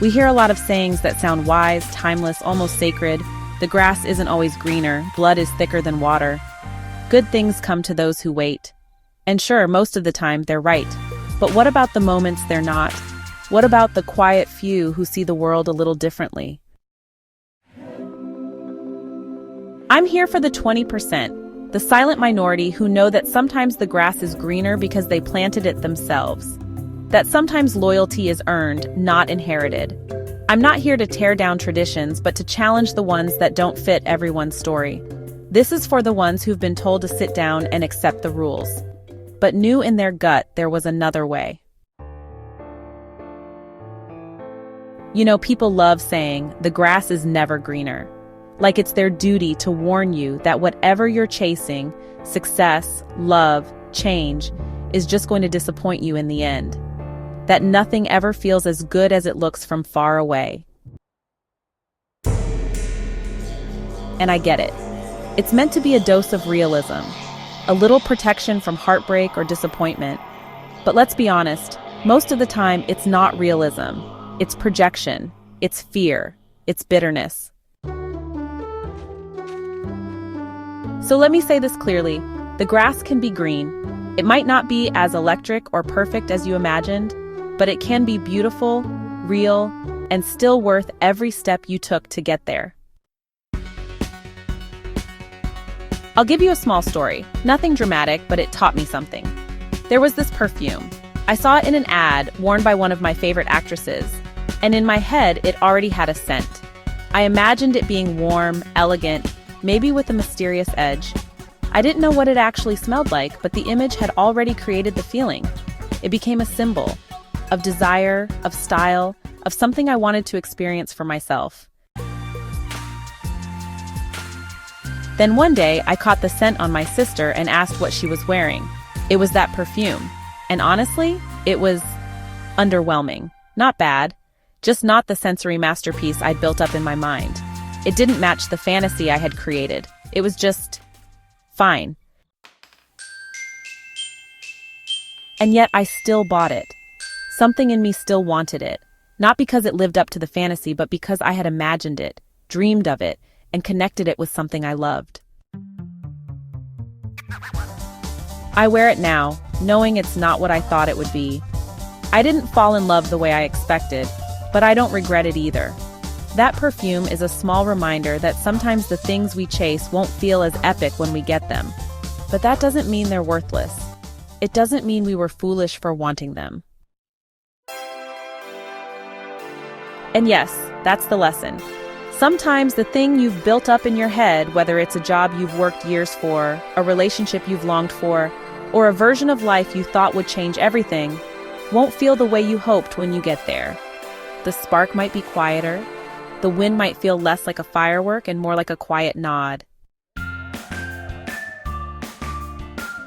We hear a lot of sayings that sound wise, timeless, almost sacred. The grass isn't always greener, blood is thicker than water. Good things come to those who wait. And sure, most of the time, they're right. But what about the moments they're not? What about the quiet few who see the world a little differently? I'm here for the 20%, the silent minority who know that sometimes the grass is greener because they planted it themselves. That sometimes loyalty is earned, not inherited. I'm not here to tear down traditions, but to challenge the ones that don't fit everyone's story. This is for the ones who've been told to sit down and accept the rules, but knew in their gut there was another way. You know, people love saying, the grass is never greener. Like it's their duty to warn you that whatever you're chasing, success, love, change, is just going to disappoint you in the end. That nothing ever feels as good as it looks from far away. And I get it. It's meant to be a dose of realism, a little protection from heartbreak or disappointment. But let's be honest, most of the time it's not realism. It's projection, it's fear, it's bitterness. So let me say this clearly, the grass can be green. It might not be as electric or perfect as you imagined, but it can be beautiful, real, and still worth every step you took to get there. I'll give you a small story, nothing dramatic, but it taught me something. There was this perfume. I saw it in an ad worn by one of my favorite actresses, and in my head it already had a scent. I imagined it being warm, elegant, maybe with a mysterious edge. I didn't know what it actually smelled like, but the image had already created the feeling. It became a symbol of desire, of style, of something I wanted to experience for myself. Then one day, I caught the scent on my sister and asked what she was wearing. It was that perfume. And honestly, it was underwhelming. Not bad, just not the sensory masterpiece I'd built up in my mind. It didn't match the fantasy I had created. It was just fine. And yet I still bought it. Something in me still wanted it. Not because it lived up to the fantasy, but because I had imagined it, dreamed of it, and connected it with something I loved. I wear it now, knowing it's not what I thought it would be. I didn't fall in love the way I expected, but I don't regret it either. That perfume is a small reminder that sometimes the things we chase won't feel as epic when we get them. But that doesn't mean they're worthless. It doesn't mean we were foolish for wanting them. And yes, that's the lesson. Sometimes the thing you've built up in your head, whether it's a job you've worked years for, a relationship you've longed for, or a version of life you thought would change everything, won't feel the way you hoped when you get there. The spark might be quieter. The wind might feel less like a firework and more like a quiet nod.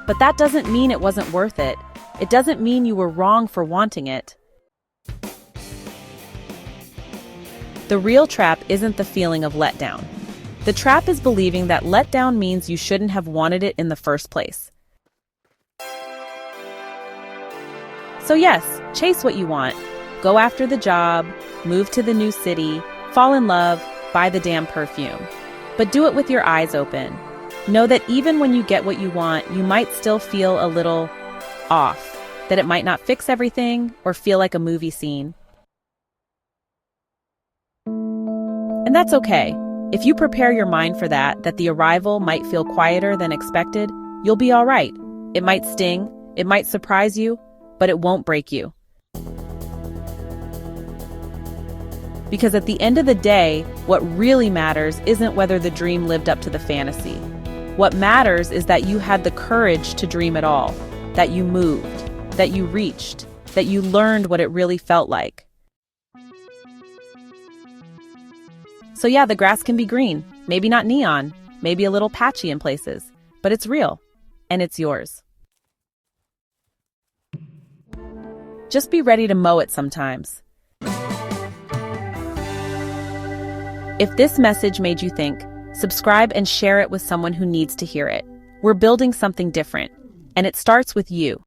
But that doesn't mean it wasn't worth it. It doesn't mean you were wrong for wanting it. The real trap isn't the feeling of letdown. The trap is believing that letdown means you shouldn't have wanted it in the first place. So yes, chase what you want. Go after the job, move to the new city, fall in love, buy the damn perfume. But do it with your eyes open. Know that even when you get what you want, you might still feel a little off, that it might not fix everything or feel like a movie scene. And that's okay. If you prepare your mind for that the arrival might feel quieter than expected, you'll be all right. It might sting, it might surprise you, but it won't break you. Because at the end of the day, what really matters isn't whether the dream lived up to the fantasy. What matters is that you had the courage to dream at all, that you moved, that you reached, that you learned what it really felt like. So yeah, the grass can be green, maybe not neon, maybe a little patchy in places, but it's real, and it's yours. Just be ready to mow it sometimes. If this message made you think, subscribe and share it with someone who needs to hear it. We're building something different, and it starts with you.